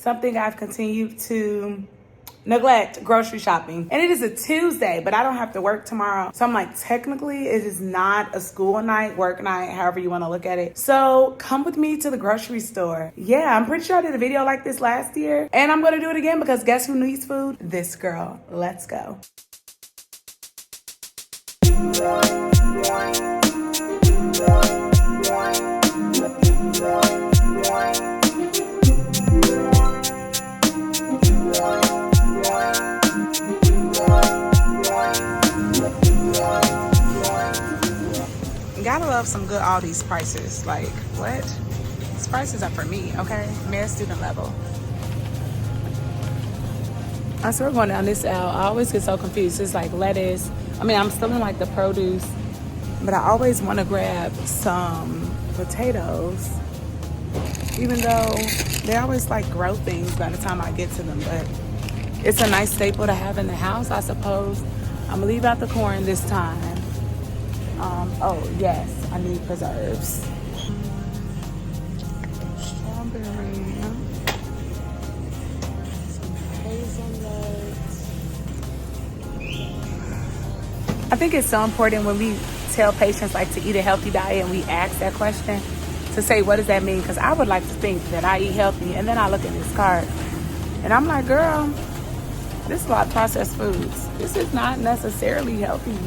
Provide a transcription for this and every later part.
something I've continued to neglect, grocery shopping. And it is a Tuesday, but I don't have to work tomorrow. So I'm like, technically, it is not a school night, work night, however you want to look at it. So come with me to the grocery store. Yeah, I'm pretty sure I did a video like this last year. And I'm going to do it again because guess who needs food? This girl. Let's go. Gotta love some good Aldi's prices. Like, what? These prices are for me, okay? Mid student level. I swear going down this aisle, I always get so confused. It's like lettuce. I mean, I'm still in like the produce, but I always want to grab some potatoes, even though they always like grow things by the time I get to them. But it's a nice staple to have in the house, I suppose. I'm gonna leave out the corn this time. Oh yes, I need preserves. Strawberry, some hazelnuts. I think it's so important when we tell patients like to eat a healthy diet and we ask that question to say, what does that mean? Because I would like to think that I eat healthy, and then I look at this cart and I'm like, girl, this is a lot of processed foods. This is not necessarily healthy.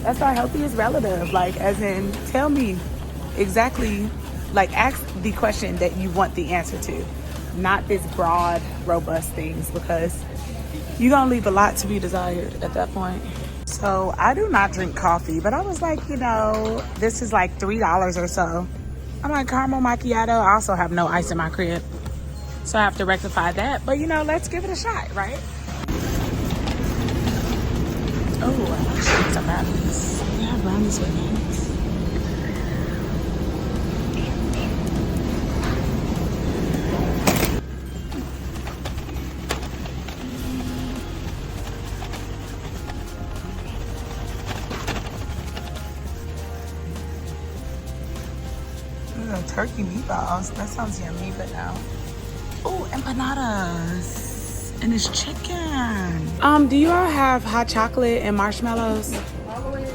That's why healthy is relative. Like, as in, tell me exactly, like, ask the question that you want the answer to, not this broad, robust things, because you're gonna leave a lot to be desired at that point. So I do not drink coffee, but I was like, you know, this is like $3 or so. I'm like, caramel macchiato. I also have no ice in my crib, so I have to rectify that. But you know, let's give it a shot, right? Oh, I should get some brownies. We have brownies with names. Ooh, turkey meatballs. That sounds yummy, but no. Oh, empanadas. And it's chicken. Do you all have hot chocolate and marshmallows? All the way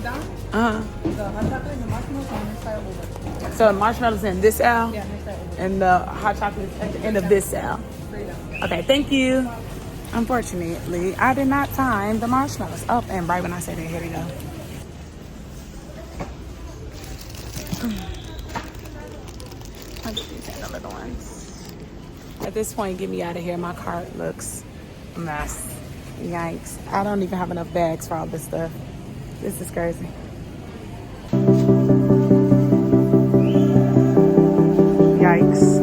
down? Uh-huh. The hot chocolate and the marshmallows on this side over. So the marshmallows in this aisle? Yeah, next side over. And the hot chocolate is at the end of this aisle? Straight down. Okay, thank you. Unfortunately, I did not time the marshmallows. Oh, and right when I said it, here we go. I'll get these and the little ones. At this point, get me out of here. My cart looks a mess. Yikes. I don't even have enough bags for all this stuff. This is crazy. Yikes.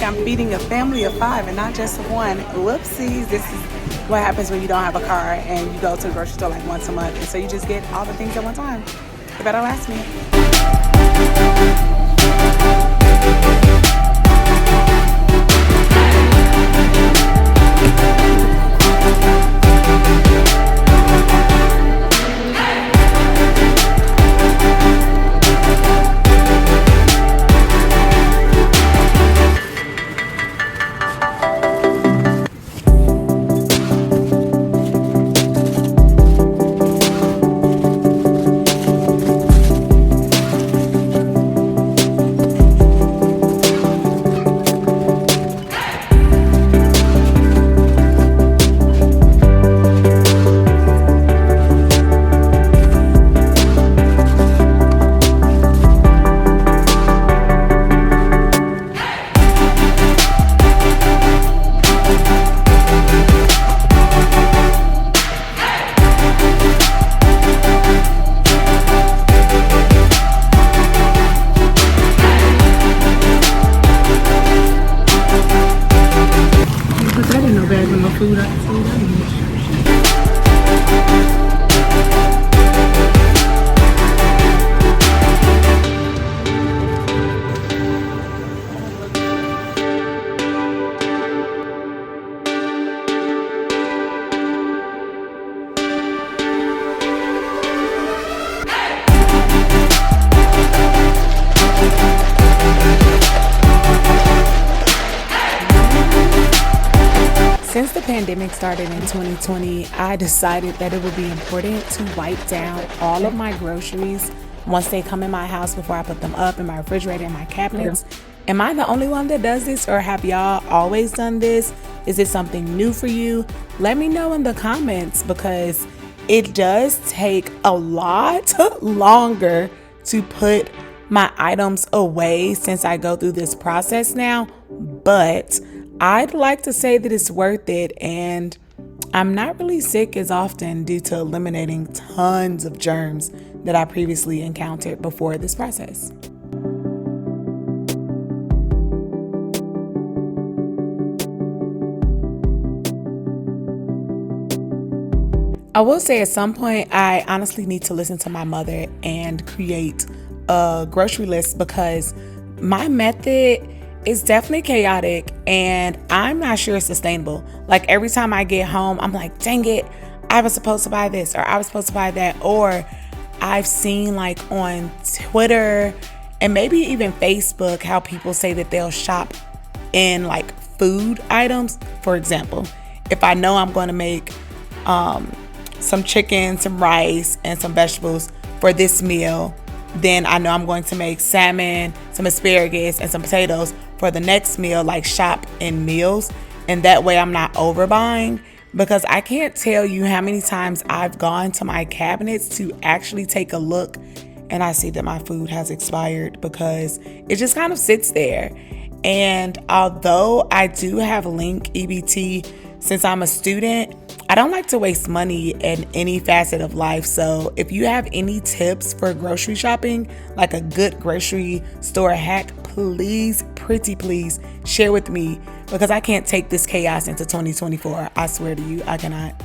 I'm feeding a family of 5 and not just one. Whoopsies. This is what happens when you don't have a car and you go to the grocery store like once a month, and so you just get all the things at one time. It better last me. pandemic started in 2020, I decided that it would be important to wipe down all of my groceries once they come in my house before I put them up in my refrigerator and my cabinets. Am I the only one that does this, or have y'all always done this? Is it something new for you? Let me know in the comments, because it does take a lot longer to put my items away since I go through this process now, but I'd like to say that it's worth it, and I'm not really sick as often due to eliminating tons of germs that I previously encountered before this process. I will say at some point, I honestly need to listen to my mother and create a grocery list, because my method is definitely chaotic and I'm not sure it's sustainable. Like every time I get home, I'm like, dang it, I was supposed to buy this, or I was supposed to buy that. Or I've seen like on Twitter and maybe even Facebook how people say that they'll shop in like food items. For example, if I know I'm going to make some chicken, some rice, and some vegetables for this meal, then I know I'm going to make salmon, some asparagus, and some potatoes for the next meal, like shop in meals. And that way I'm not overbuying, because I can't tell you how many times I've gone to my cabinets to actually take a look and I see that my food has expired because it just kind of sits there. And although I do have Link EBT since I'm a student, I don't like to waste money in any facet of life. So if you have any tips for grocery shopping, like a good grocery store hack, please, pretty please, share with me, because I can't take this chaos into 2024. I swear to you, I cannot.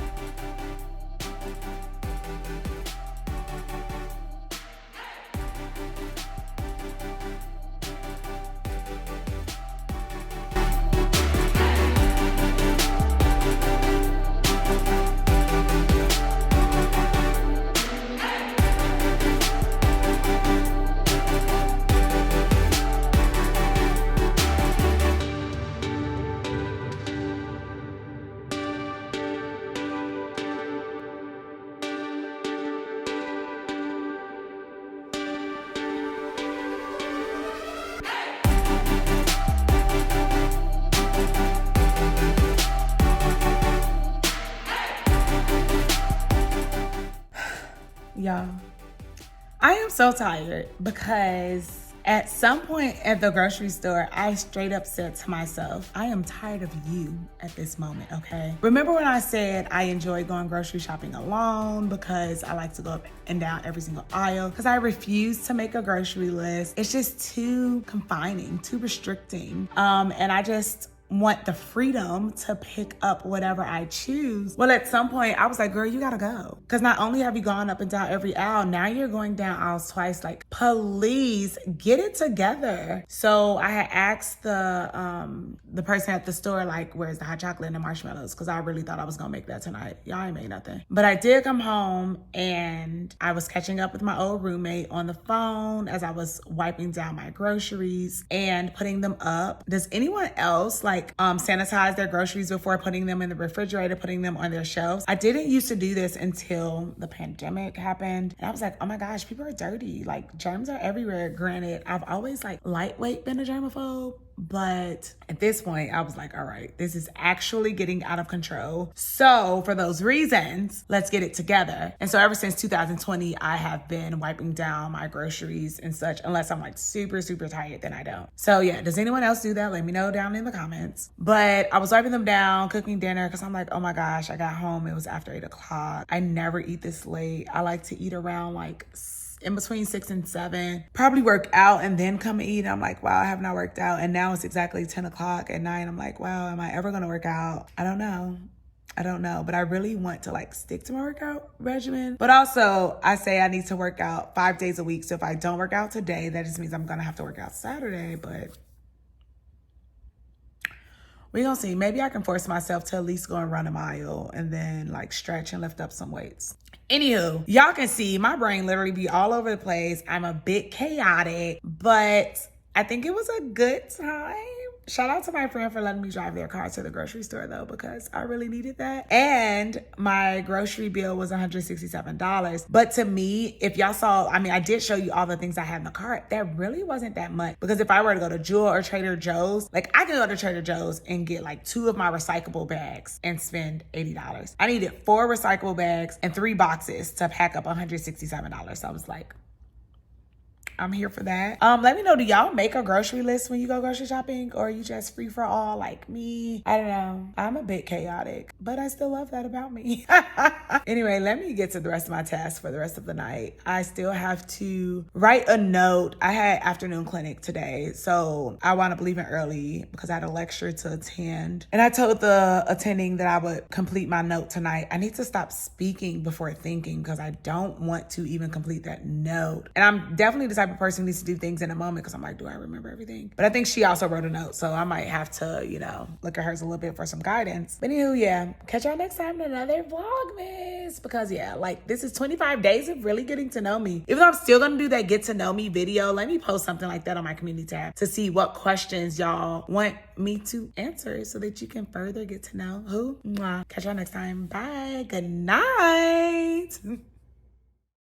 Y'all, I am so tired, because at some point at the grocery store, I straight up said to myself, I am tired of you at this moment, okay? Remember when I said I enjoy going grocery shopping alone because I like to go up and down every single aisle, because I refuse to make a grocery list. It's just too confining, too restricting. And I just want the freedom to pick up whatever I choose. Well, at some point I was like, girl, you gotta go. Because not only have you gone up and down every aisle, now you're going down aisles twice. Like, please get it together. So I had asked the person at the store, like, where's the hot chocolate and the marshmallows? Because I really thought I was gonna make that tonight. Y'all ain't made nothing. But I did come home and I was catching up with my old roommate on the phone as I was wiping down my groceries and putting them up. Does anyone else sanitize their groceries before putting them in the refrigerator, putting them on their shelves? I didn't used to do this until the pandemic happened. And I was like, oh my gosh, people are dirty. Like, germs are everywhere. Granted, I've always lightweight been a germaphobe, but at this point I was like, all right, this is actually getting out of control. So for those reasons, let's get it together. And so ever since 2020, I have been wiping down my groceries and such, unless I'm super, super tired, then I don't. So yeah, does anyone else do that? Let me know down in the comments. But I was wiping them down, cooking dinner, because I'm like, oh my gosh, I got home, it was after 8 o'clock. I never eat this late. I like to eat around in between 6 and 7, probably work out and then come and eat. I'm like, wow, I have not worked out. And now it's exactly 10 o'clock at night. I'm like, wow, am I ever going to work out? I don't know, but I really want to stick to my workout regimen. But also I say I need to work out 5 days a week. So if I don't work out today, that just means I'm going to have to work out Saturday. But we're gonna see. Maybe I can force myself to at least go and run a mile and then stretch and lift up some weights. Anywho, y'all can see my brain literally be all over the place. I'm a bit chaotic, but I think it was a good time. Shout out to my friend for letting me drive their car to the grocery store though, because I really needed that. And my grocery bill was $167. But to me, if y'all saw, I mean, I did show you all the things I had in the cart. That really wasn't that much. Because if I were to go to Jewel or Trader Joe's, like I can go to Trader Joe's and get like 2 of my recyclable bags and spend $80. I needed 4 recyclable bags and 3 boxes to pack up $167. So I was like, I'm here for that. Let me know, do y'all make a grocery list when you go grocery shopping, or are you just free for all like me? I don't know. I'm a bit chaotic, but I still love that about me. Anyway, let me get to the rest of my tasks for the rest of the night. I still have to write a note. I had afternoon clinic today, so I wound up leaving early because I had a lecture to attend. And I told the attending that I would complete my note tonight. I need to stop speaking before thinking because I don't want to even complete that note. And I'm definitely the type of person who needs to do things in a moment because I'm like, do I remember everything? But I think she also wrote a note, so I might have to, you know, look at hers a little bit for some guidance. But anywho, yeah, catch y'all next time in another Vlogmas, because yeah, like this is 25 days of really getting to know me. Even though I'm still gonna do that get to know me video, let me post something like that on my community tab to see what questions y'all want me to answer so that you can further get to know who. Mwah. Catch y'all next time. Bye. Good night.